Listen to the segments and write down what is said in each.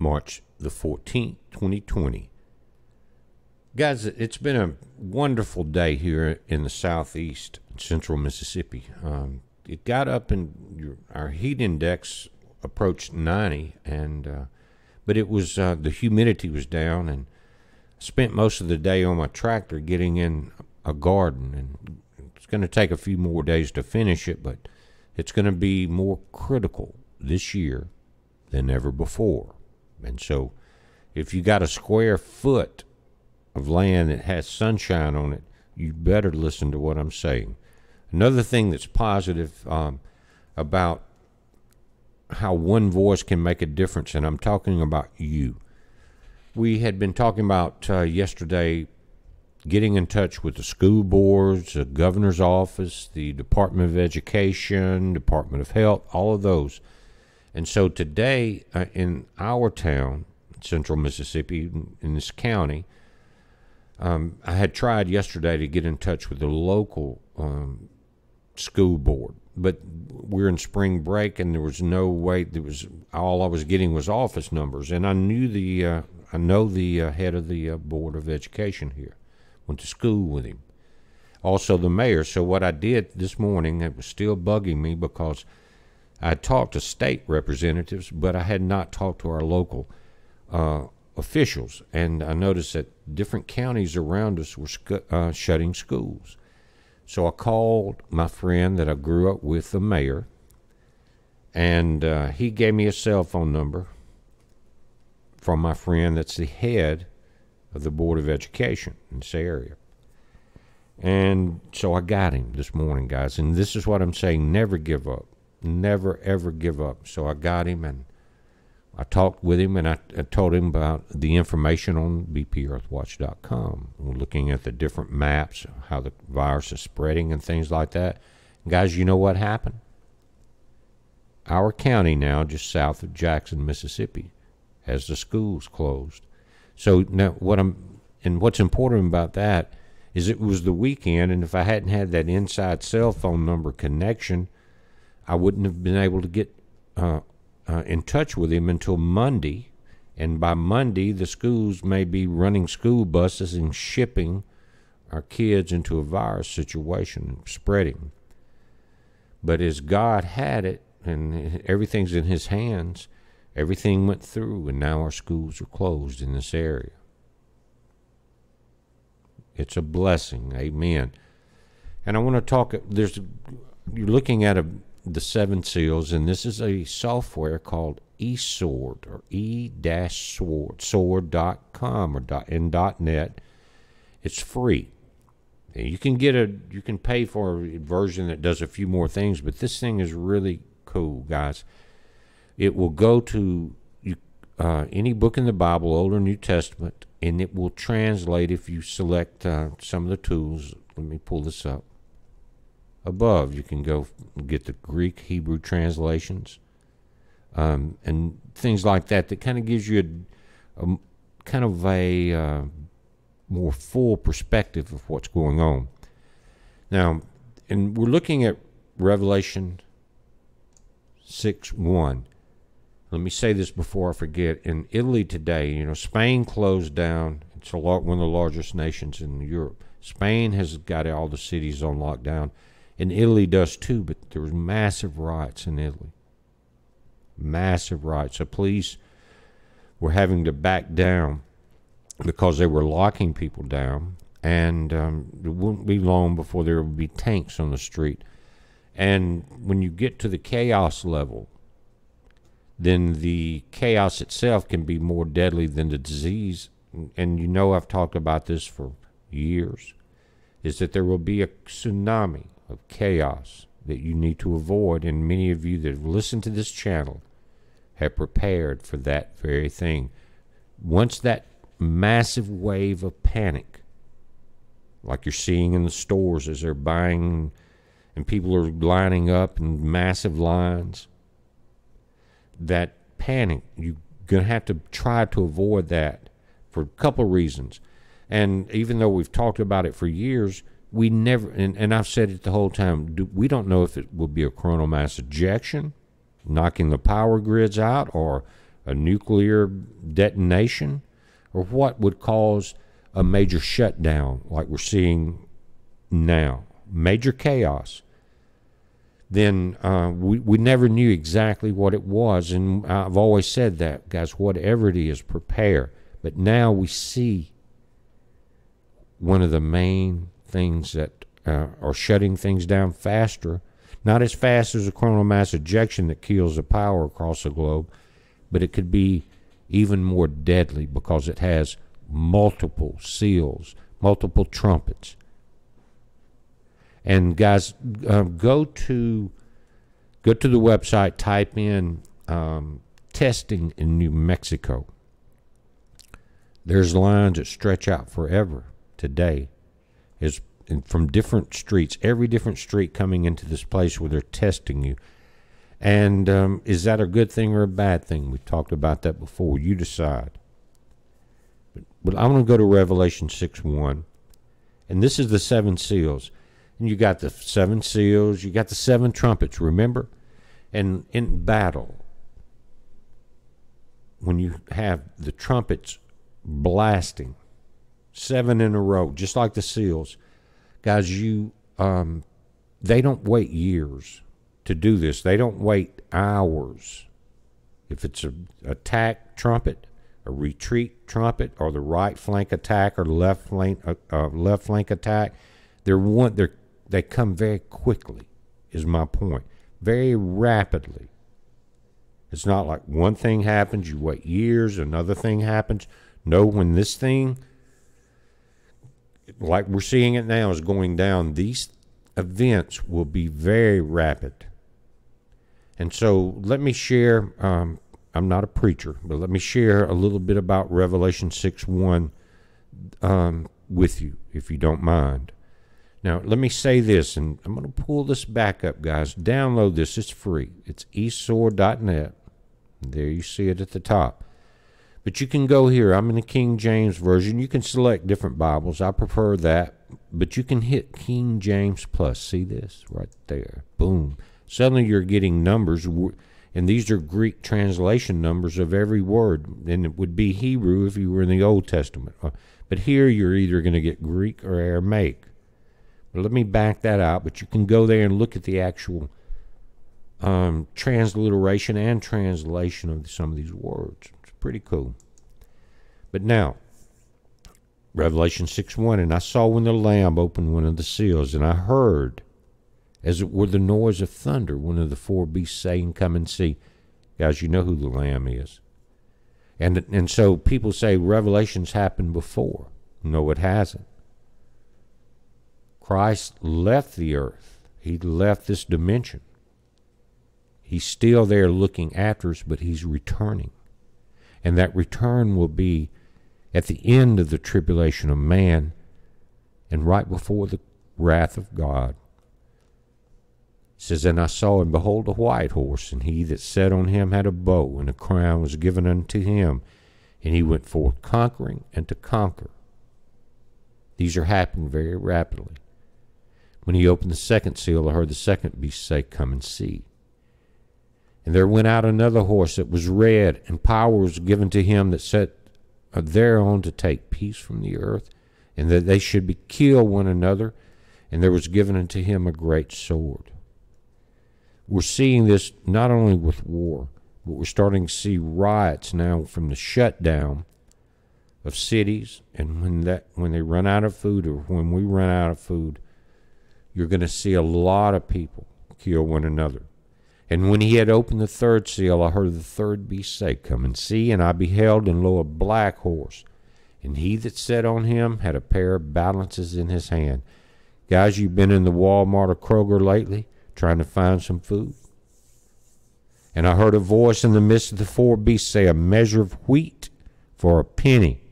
March the 14th, 2020. Guys, it's been a wonderful day here in the southeast, central Mississippi. It got up and our heat index approached 90, but it was the humidity was down, and I spent most of the day on my tractor getting in a garden, and it's going to take a few more days to finish it, but it's going to be more critical this year than ever before. And so if you got a square foot of land that has sunshine on it, you better listen to what I'm saying. Another thing that's positive about how one voice can make a difference, and I'm talking about you. We had been talking about yesterday getting in touch with the school boards, the governor's office, the Department of Education, Department of Health, all of those. And so today in our town, central Mississippi, in this county, I had tried yesterday to get in touch with the local school board, but we're in spring break and there was no way. All I was getting was office numbers, and I know the head of the Board of Education here. Went to school with him. Also the mayor. So what I did this morning, it was still bugging me because I talked to state representatives, but I had not talked to our local officials, and I noticed that different counties around us were shutting schools. So I called my friend that I grew up with, the mayor, and he gave me a cell phone number from my friend that's the head of the Board of Education in this area. And so I got him this morning, guys, and this is what I'm saying: never give up. Never, ever give up. So I got him, and I talked with him, and I told him about the information on bpearthwatch.com. We're looking at the different maps, how the virus is spreading and things like that. And guys, you know what happened? Our county now, just south of Jackson, Mississippi, has the schools closed. So now what's important about that is it was the weekend, and if I hadn't had that inside cell phone number connection, I wouldn't have been able to get in touch with him until Monday. And by Monday, the schools may be running school buses and shipping our kids into a virus situation, spreading. But as God had it, and everything's in his hands, everything went through, and now our schools are closed in this area. It's a blessing. Amen. And I want to talk, you're looking at the 7 seals, and this is a software called eSword, or e-sword.com or .net. It's free. You can pay for a version that does a few more things, but this thing is really cool, guys. It will go to any book in the Bible, Old or New Testament, and it will translate if you select some of the tools. Let me pull this up. Above, you can go get the Greek, Hebrew translations, and things like that. That kind of gives you a kind of a more full perspective of what's going on. Now, and we're looking at Revelation 6:1. Let me say this before I forget. In Italy today, Spain closed down. It's one of the largest nations in Europe. Spain has got all the cities on lockdown. And Italy does too, but there was massive riots in Italy. Massive riots. The police were having to back down because they were locking people down, and it wouldn't be long before there would be tanks on the street. And when you get to the chaos level, then the chaos itself can be more deadly than the disease. And I've talked about this for years, is that there will be a tsunami of chaos that you need to avoid, and many of you that have listened to this channel have prepared for that very thing. Once that massive wave of panic, like you're seeing in the stores as they're buying and people are lining up in massive lines, that panic, you're going to have to try to avoid that for a couple of reasons. And even though we've talked about it for years, we never, and I've said it the whole time, we don't know if it will be a coronal mass ejection, knocking the power grids out, or a nuclear detonation, or what would cause a major shutdown like we're seeing now, major chaos, then we never knew exactly what it was. And I've always said that, guys, whatever it is, prepare. But now we see one of the main things that are shutting things down faster, not as fast as a coronal mass ejection that kills the power across the globe, but it could be even more deadly because it has multiple seals, multiple trumpets. And guys, go to the website, type in testing in New Mexico. There's lines that stretch out forever today, from different streets, every different street coming into this place where they're testing you. And is that a good thing or a bad thing? We've talked about that before. You decide. But I'm going to go to Revelation 6:1, and this is the 7 seals. And you got the 7 seals, you got the 7 trumpets, remember? And in battle, when you have the trumpets blasting, 7 in a row, just like the seals, guys, they don't wait years to do this. They don't wait hours. If it's an attack trumpet, a retreat trumpet, or the right flank attack or the left flank attack, they come very quickly, is my point. Very rapidly. It's not like one thing happens, you wait years, another thing happens. No, when this thing, like we're seeing it now, is going down, these events will be very rapid. And so let me share, I'm not a preacher, but let me share a little bit about Revelation 6:1 with you, if you don't mind. Now, let me say this, and I'm going to pull this back up, guys. Download this. It's free. It's esor.net. There you see it at the top. But you can go here. I'm in the King James Version. You can select different Bibles. I prefer that. But you can hit King James Plus. See this? Right there. Boom. Suddenly you're getting numbers, and these are Greek translation numbers of every word. And it would be Hebrew if you were in the Old Testament. But here you're either going to get Greek or Aramaic. But let me back that out. But you can go there and look at the actual transliteration and translation of some of these words. It's pretty cool. But now, Revelation 6:1, and I saw when the Lamb opened one of the seals, and I heard, as it were the noise of thunder, one of the 4 beasts saying, "Come and see." Guys, you know who the Lamb is. And so people say Revelation's happened before. No, it hasn't. Christ left the earth. He left this dimension. He's still there looking after us, but he's returning. And that return will be at the end of the tribulation of man and right before the wrath of God. It says, "And I saw, and behold, a white horse, and he that sat on him had a bow, and a crown was given unto him. And he went forth conquering and to conquer." These are happening very rapidly. When he opened the 2nd seal, I heard the 2nd beast say, "Come and see." And there went out another horse that was red, and power was given to him that sat thereon to take peace from the earth, and that they should kill one another. And there was given unto him a great sword. We're seeing this not only with war, but we're starting to see riots now from the shutdown of cities. And when they run out of food, or when we run out of food, you're going to see a lot of people kill one another. And when he had opened the 3rd seal, I heard the 3rd beast say, "Come and see." And I beheld, and lo, a black horse. And he that sat on him had a pair of balances in his hand. Guys, you've been in the Walmart or Kroger lately trying to find some food. And I heard a voice in the midst of the 4 beasts say, "A measure of wheat for a penny,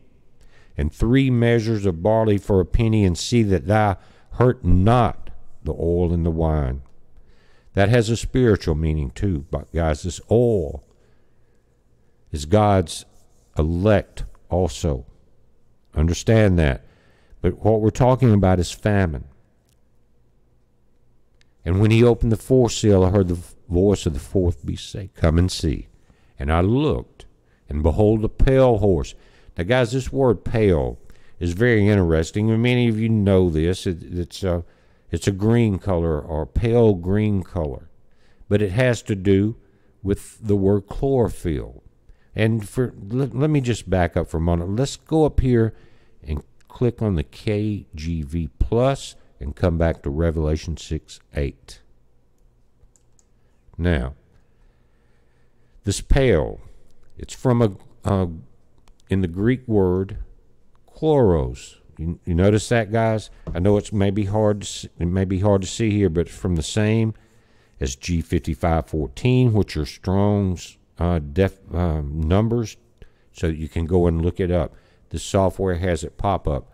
and 3 measures of barley for a penny, and see that thou hurt not the oil and the wine." That has a spiritual meaning too. But guys, this oil is God's elect also. Understand that. But what we're talking about is famine. And when he opened the 4th seal, I heard the voice of the 4th beast say, "Come and see." And I looked, And behold, a pale horse. Now, guys, this word pale is very interesting, and many of you know this. It's a green color or pale green color, but it has to do with the word chlorophyll. And let me just back up for a moment. Let's go up here and click on the KJV plus and come back to Revelation 6:8. Now, this pale, it's from in the Greek word chloros. You notice that, guys? I know it may be hard to see here, but it's from the same as G5514, which are Strong's numbers, so you can go and look it up. The software has it pop up,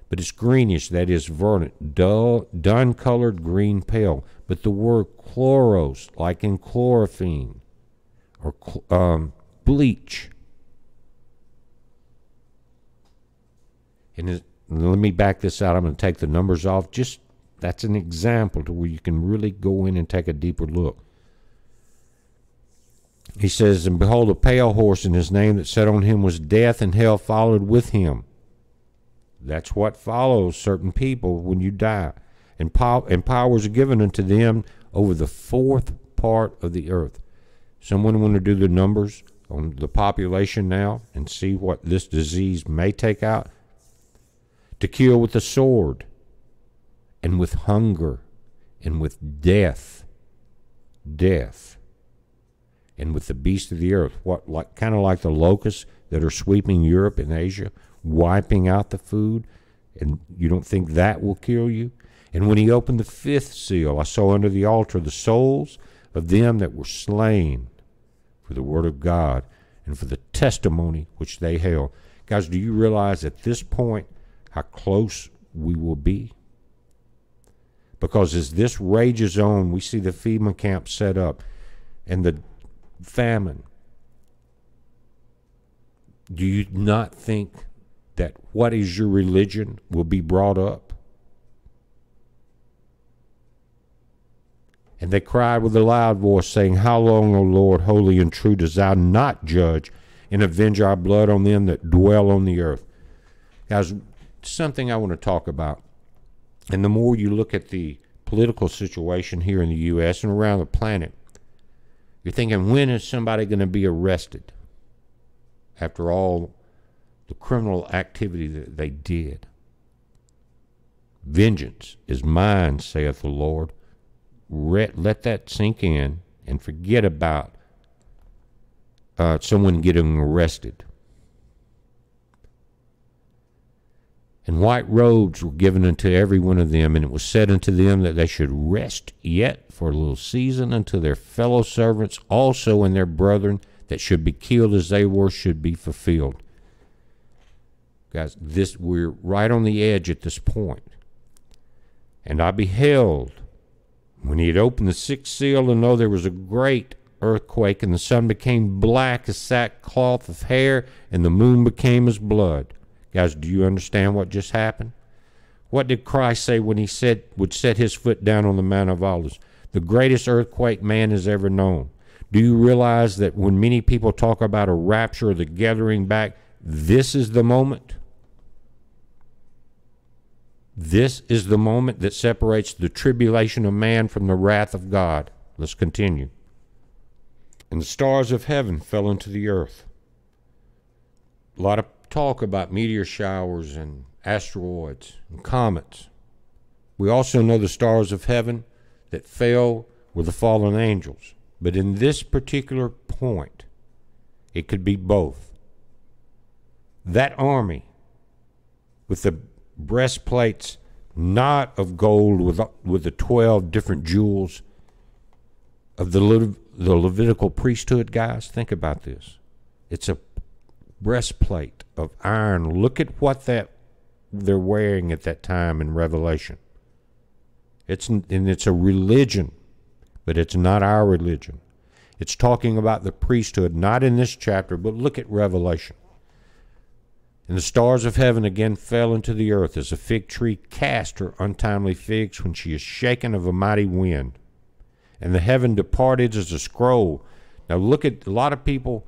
but it's greenish. That is verdant, dull, dun-colored green pale. But the word chloros, like in chlorophene or bleach, and let me back this out. I'm going to take the numbers off. Just that's an example to where you can really go in and take a deeper look. He says, and behold, a pale horse, and his name that sat on him was Death, and hell followed with him. That's what follows certain people when you die. And powers are given unto them over the fourth part of the earth. Someone want to do the numbers on the population now and see what this disease may take out? To kill with the sword, and with hunger, and with death, and with the beasts of the earth. What, like kind of like the locusts that are sweeping Europe and Asia, wiping out the food, and you don't think that will kill you? And when he opened the fifth seal, I saw under the altar the souls of them that were slain for the word of God and for the testimony which they held. Guys, do you realize at this point how close we will be? Because as this rages on, we see the FEMA camp set up and the famine. Do you not think that what is your religion will be brought up? And they cried with a loud voice, saying, How long, O Lord, holy and true, dost thou not judge and avenge our blood on them that dwell on the earth? Guys, something I want to talk about. And the more you look at the political situation here in the U.S. and around the planet, you're thinking, when is somebody going to be arrested after all the criminal activity that they did? Vengeance is mine, saith the Lord. Let that sink in and forget about someone getting arrested. And white robes were given unto every one of them, and it was said unto them that they should rest yet for a little season until their fellow servants also and their brethren that should be killed as they were should be fulfilled. Guys, we're right on the edge at this point. And I beheld, when he had opened the sixth seal, and lo, there was a great earthquake, and the sun became black as sackcloth of hair, and the moon became as blood. Guys, do you understand what just happened? What did Christ say when he would set his foot down on the Mount of Olives? The greatest earthquake man has ever known. Do you realize that when many people talk about a rapture or the gathering back, this is the moment? This is the moment that separates the tribulation of man from the wrath of God. Let's continue. And the stars of heaven fell into the earth. A lot of talk about meteor showers and asteroids and comets. We also know the stars of heaven that fell were the fallen angels. But in this particular point, it could be both. That army with the breastplates not of gold with the 12 different jewels of the Levitical priesthood, guys, think about this. It's a breastplate of iron. Look at what they're wearing at that time in Revelation. It's a religion, but it's not our religion. It's talking about the priesthood, not in this chapter, but look at Revelation. And the stars of heaven again fell into the earth as a fig tree cast her untimely figs when she is shaken of a mighty wind. And the heaven departed as a scroll. Now look at, a lot of people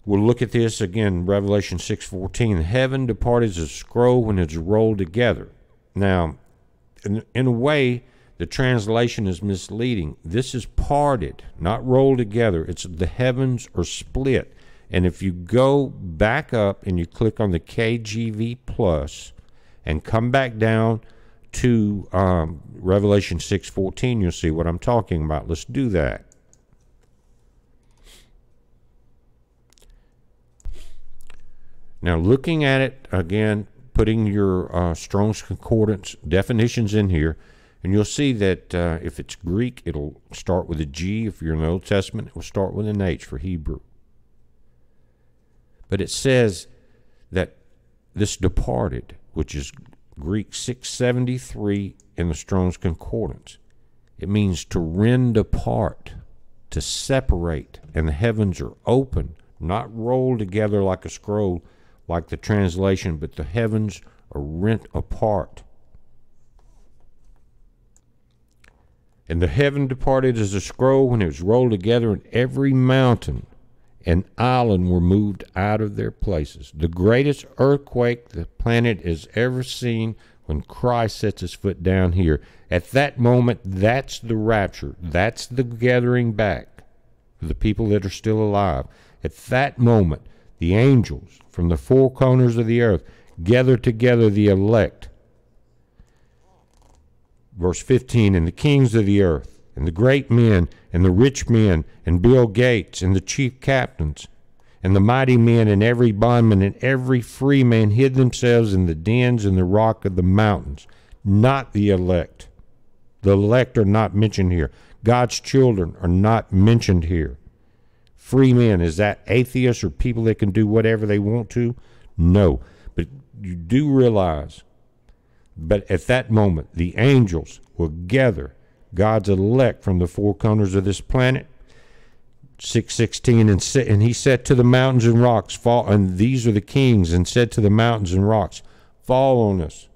We'll look at this again, Revelation 6:14. Heaven departed as a scroll when it's rolled together. Now, in a way, the translation is misleading. This is parted, not rolled together. It's the heavens are split. And if you go back up and you click on the KJV Plus and come back down to Revelation 6:14, you'll see what I'm talking about. Let's do that. Now, looking at it again, putting your Strong's Concordance definitions in here, and you'll see that if it's Greek, it'll start with a G. If you're in the Old Testament, it will start with an H for Hebrew. But it says that this departed, which is Greek 673 in the Strong's Concordance, it means to rend apart, to separate, and the heavens are open, not rolled together like a scroll, like the translation, but the heavens are rent apart. And the heaven departed as a scroll when it was rolled together, and every mountain and island were moved out of their places. The greatest earthquake the planet has ever seen when Christ sets his foot down here. At that moment, that's the rapture. That's the gathering back for the people that are still alive. At that moment, the angels from the four corners of the earth gather together the elect. Verse 15, and the kings of the earth, and the great men, and the rich men, and Bill Gates, and the chief captains, and the mighty men, and every bondman, and every free man hid themselves in the dens and the rock of the mountains. Not the elect. The elect are not mentioned here. God's children are not mentioned here. Free men, is that atheists or people that can do whatever they want to? No. But you do realize, but at that moment, the angels will gather God's elect from the four corners of this planet. 6:16, and he said to the mountains and rocks, fall, and these are the kings, and said to the mountains and rocks, fall on us,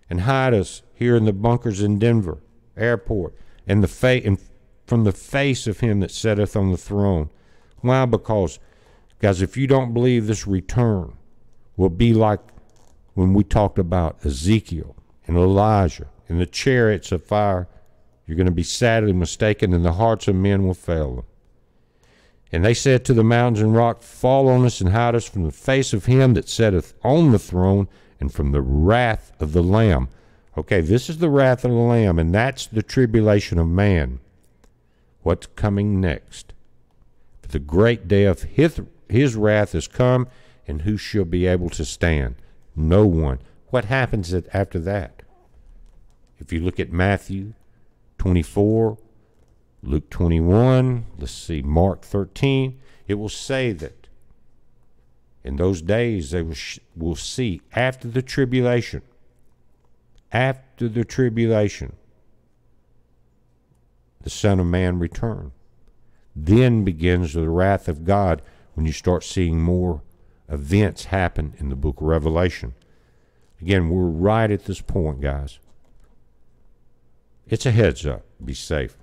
and hide us here in the bunkers in Denver airport, and from the face of him that sitteth on the throne. Why? Because, guys, if you don't believe this return will be like when we talked about Ezekiel and Elijah and the chariots of fire, you're going to be sadly mistaken, and the hearts of men will fail them. And they said to the mountains and rock, fall on us and hide us from the face of him that sitteth on the throne and from the wrath of the Lamb. Okay, this is the wrath of the Lamb, and that's the tribulation of man. What's coming next? But the great day of his wrath is come, and who shall be able to stand? No one. What happens after that? If you look at Matthew 24, Luke 21, let's see, Mark 13, it will say that in those days they will see after the tribulation, the Son of Man return. Then begins the wrath of God when you start seeing more events happen in the book of Revelation. Again, we're right at this point, guys. It's a heads up. Be safe.